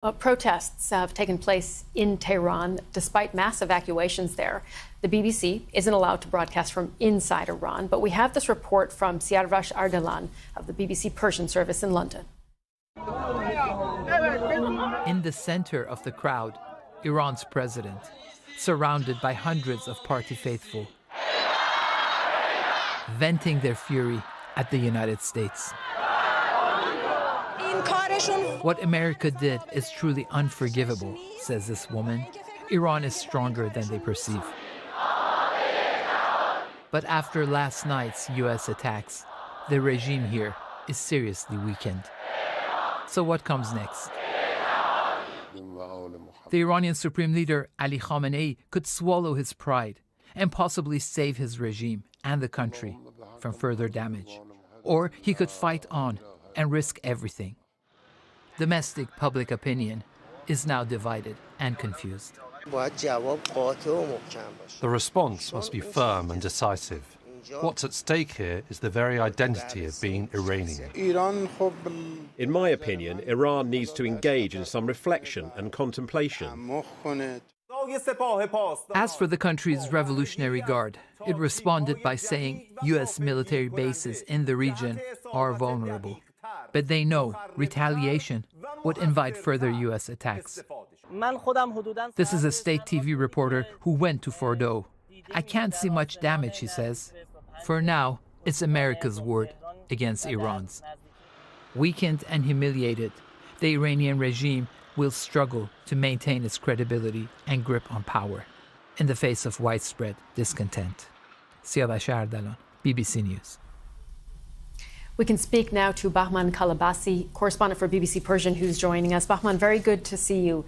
Protests have taken place in Tehran despite mass evacuations there. The BBC isn't allowed to broadcast from inside Iran, but we have this report from Siarvash Ardalan of the BBC Persian service in London. In the center of the crowd, Iran's president, surrounded by hundreds of party faithful, venting their fury at the United States. What America did is truly unforgivable, says this woman. Iran is stronger than they perceive. But after last night's U.S. attacks, the regime here is seriously weakened. So what comes next? The Iranian Supreme Leader Ali Khamenei could swallow his pride and possibly save his regime and the country from further damage. Or he could fight on and risk everything. Domestic public opinion is now divided and confused. The response must be firm and decisive. What's at stake here is the very identity of being Iranian. In my opinion, Iran needs to engage in some reflection and contemplation. As for the country's Revolutionary Guard, it responded by saying U.S. military bases in the region are vulnerable. But they know retaliation would invite further U.S. attacks. This is a state TV reporter who went to Fordow. I can't see much damage, he says. For now, it's America's word against Iran's. Weakened and humiliated, the Iranian regime will struggle to maintain its credibility and grip on power in the face of widespread discontent. Siarvash Ardalan, BBC News. We can speak now to Bahman Kalabasi, correspondent for BBC Persian, who's joining us. Bahman, very good to see you.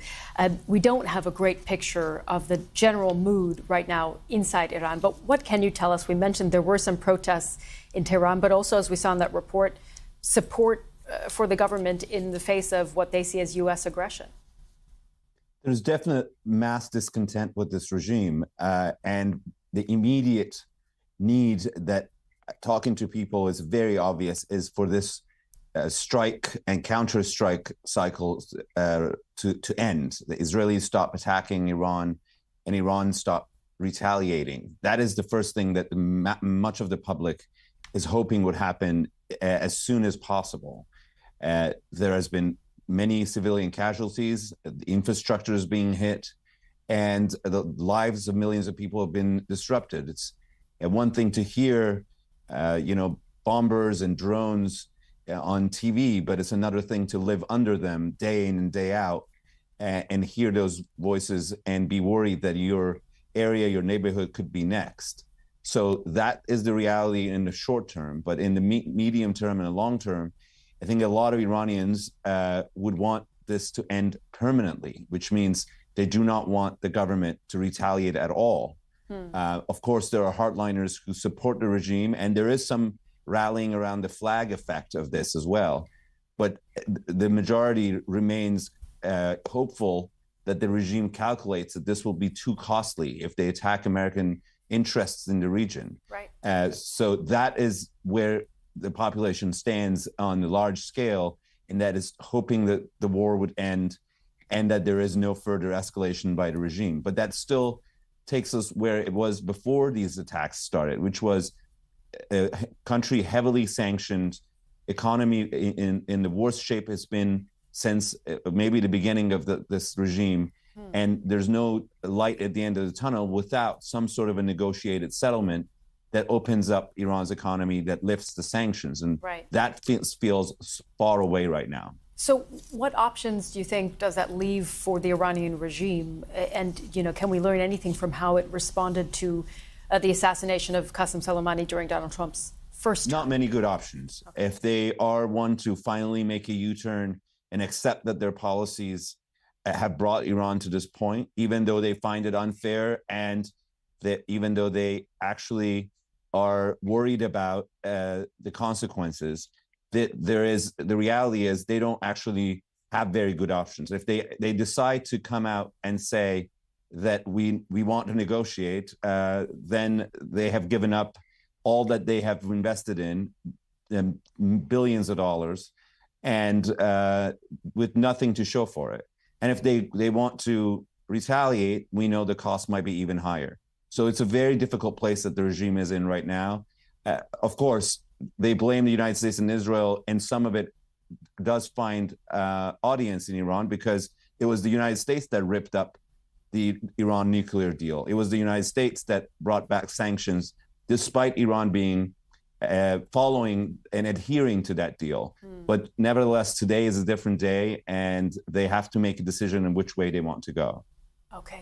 We don't have a great picture of the general mood right now inside Iran, but what can you tell us? We mentioned there were some protests in Tehran, but also, as we saw in that report, support for the government in the face of what they see as U.S. aggression. There's definite mass discontent with this regime, and the immediate need that talking to people is very obvious is for this strike and counter-strike cycle to end. The Israelis stop attacking Iran and Iran stop retaliating. That is the first thing that much of the public is hoping would happen as soon as possible. There has been many civilian casualties, the infrastructure is being hit, and the lives of millions of people have been disrupted. It's one thing to hear bombers and drones on TV, but it's another thing to live under them day in and day out and hear those voices and be worried that your area, your neighborhood could be next. So that is the reality in the short term. But in the medium term and the long term, I think a lot of Iranians would want this to end permanently, which means they do not want the government to retaliate at all. Of course, there are hardliners who support the regime, and there is some rallying around the flag effect of this as well. But the majority remains hopeful that the regime calculates that this will be too costly if they attack American interests in the region. Right. So that is where the population stands on the large scale, and that is hoping that the war would end and that there is no further escalation by the regime. But that still takes us where it was before these attacks started, which was a country heavily sanctioned, economy in the worst shape it's been since maybe the beginning of this regime. And there's no light at the end of the tunnel without some sort of a negotiated settlement that opens up Iran's economy, that lifts the sanctions. And that feels far away right now. So what options do you think does that leave for the Iranian regime? And, can we learn anything from how it responded to the assassination of Qasem Soleimani during Donald Trump's first term? Not many good options. Okay. If they are one to finally make a U-turn and accept that their policies have brought Iran to this point, even though they find it unfair and that even though they actually are worried about the consequences, the reality is they don't actually have very good options. If they decide to come out and say that we want to negotiate, then they have given up all that they have invested in billions of dollars, and with nothing to show for it. And if they want to retaliate, we know the cost might be even higher. So it's a very difficult place that the regime is in right now. Of course, they blame the United States and Israel, and some of it does find audience in Iran because it was the United States that ripped up the Iran nuclear deal. It was the United States that brought back sanctions, despite Iran being following and adhering to that deal. But nevertheless, today is a different day, and they have to make a decision in which way they want to go. Okay.